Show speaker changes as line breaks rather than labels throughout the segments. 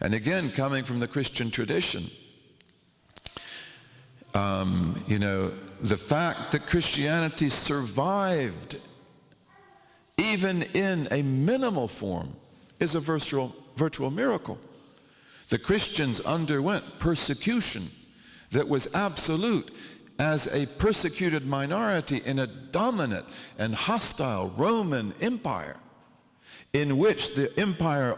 And again, coming from the Christian tradition, the fact that Christianity survived even in a minimal form is a virtual miracle. The Christians underwent persecution that was absolute as a persecuted minority in a dominant and hostile Roman Empire, in which the empire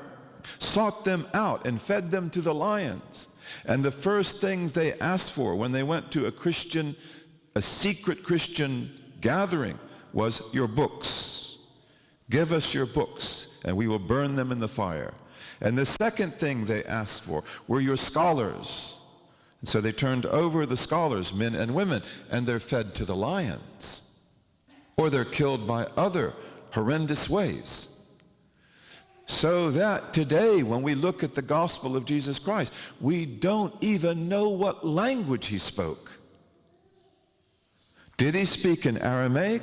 sought them out and fed them to the lions. And the first things they asked for when they went to a secret Christian gathering was your books. Give us your books and we will burn them in the fire. And the second thing they asked for were your scholars. And so they turned over the scholars, men and women, and they're fed to the lions. Or they're killed by other horrendous ways. So that today, when we look at the gospel of Jesus Christ, we don't even know what language he spoke. Did he speak in Aramaic?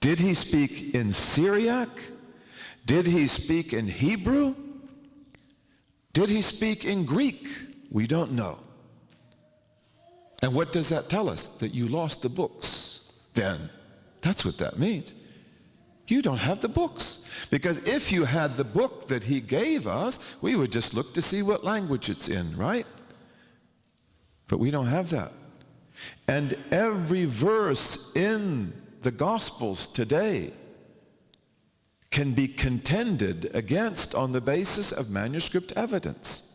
Did he speak in Syriac? Did he speak in Hebrew? Did he speak in Greek? We don't know. And what does that tell us? That you lost the books. Then, that's what that means. You don't have the books. Because if you had the book that he gave us, we would just look to see what language it's in, right? But we don't have that. And every verse in the Gospels today can be contended against on the basis of manuscript evidence.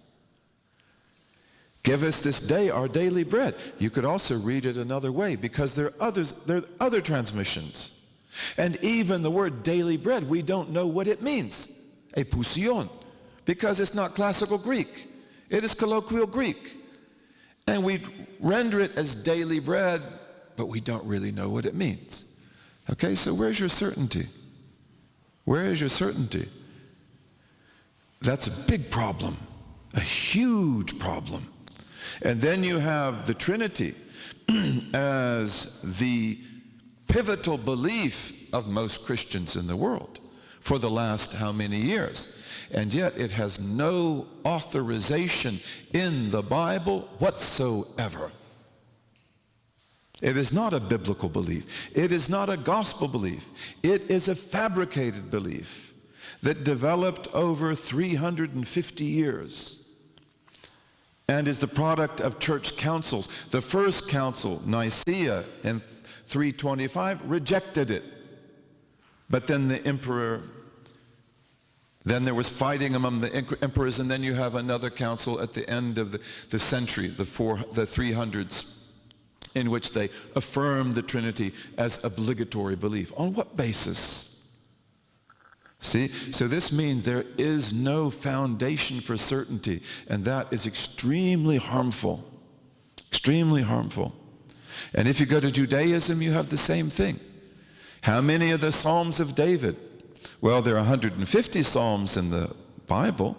Give us this day our daily bread. You could also read it another way because there are other transmissions. And even the word daily bread, we don't know what it means. Epousion, because it's not classical Greek. It is colloquial Greek. And we render it as daily bread, but we don't really know what it means. Okay, so where's your certainty? Where is your certainty? That's a big problem, a huge problem. And then you have the Trinity as the pivotal belief of most Christians in the world for the last how many years? And yet it has no authorization in the Bible whatsoever. It is not a biblical belief. It is not a gospel belief. It is a fabricated belief that developed over 350 years and is the product of church councils. The first council, Nicaea in 325, rejected it. But then the emperor, then there was fighting among the emperors, and then you have another council at the end of the century, the 300s, in which they affirmed the Trinity as obligatory belief. On what basis? See, so this means there is no foundation for certainty, and that is extremely harmful. Extremely harmful. And if you go to Judaism, you have the same thing. How many of the Psalms of David? Well, there are 150 Psalms in the Bible,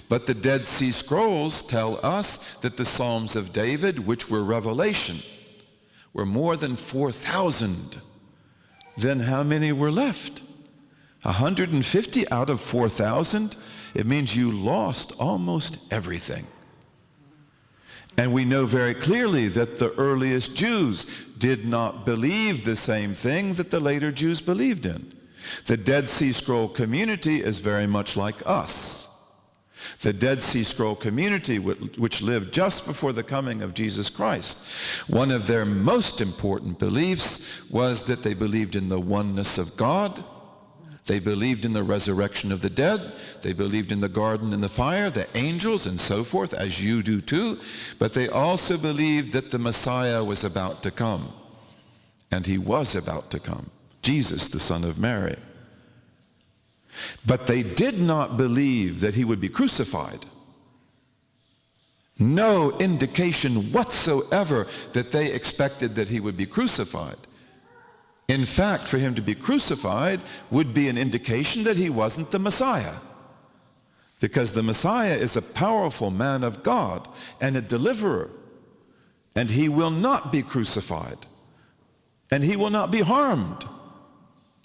but the Dead Sea Scrolls tell us that the Psalms of David, which were revelation, were more than 4,000. Then how many were left? 150 out of 4,000? It means you lost almost everything. And we know very clearly that the earliest Jews did not believe the same thing that the later Jews believed in. The Dead Sea Scroll community is very much like us. The Dead Sea Scroll community, which lived just before the coming of Jesus Christ, one of their most important beliefs was that they believed in the oneness of God. They believed in the resurrection of the dead. They believed in the garden and the fire, the angels, and so forth, as you do too. But they also believed that the Messiah was about to come. And he was about to come. Jesus, the Son of Mary. But they did not believe that he would be crucified. No indication whatsoever that they expected that he would be crucified. In fact, for him to be crucified would be an indication that he wasn't the Messiah. Because the Messiah is a powerful man of God and a deliverer. And he will not be crucified. And he will not be harmed.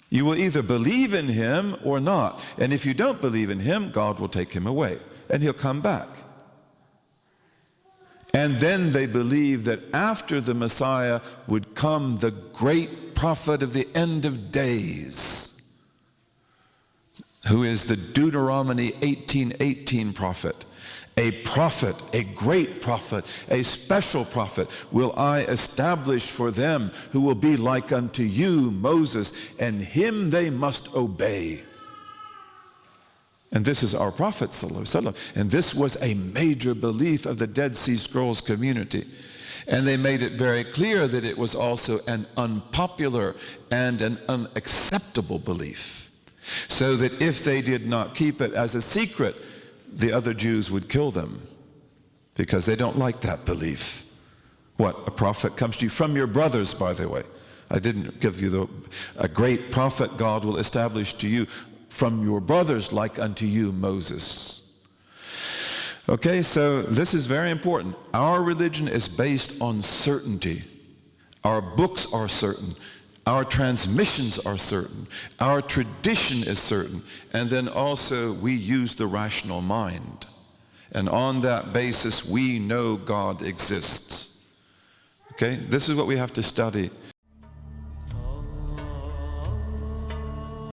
You will either believe in him or not. And if you don't believe in him, God will take him away and he'll come back. And then they believed that after the Messiah would come the great prophet of the end of days, who is the Deuteronomy 18:18 prophet. A prophet, a great prophet, a special prophet will I establish for them, who will be like unto you, Moses, and him they must obey. And this is our prophet, sallallahu alaihi wasallam. And this was a major belief of the Dead Sea Scrolls community. And they made it very clear that it was also an unpopular and an unacceptable belief. So that if they did not keep it as a secret, the other Jews would kill them, because they don't like that belief. What? A prophet comes to you from your brothers, by the way. I didn't give you a great prophet God will establish to you from your brothers like unto you, Moses. Okay, so this is very important. Our religion is based on certainty. Our books are certain. Our transmissions are certain. Our tradition is certain. And then also we use the rational mind. And on that basis we know God exists. Okay, this is what we have to study.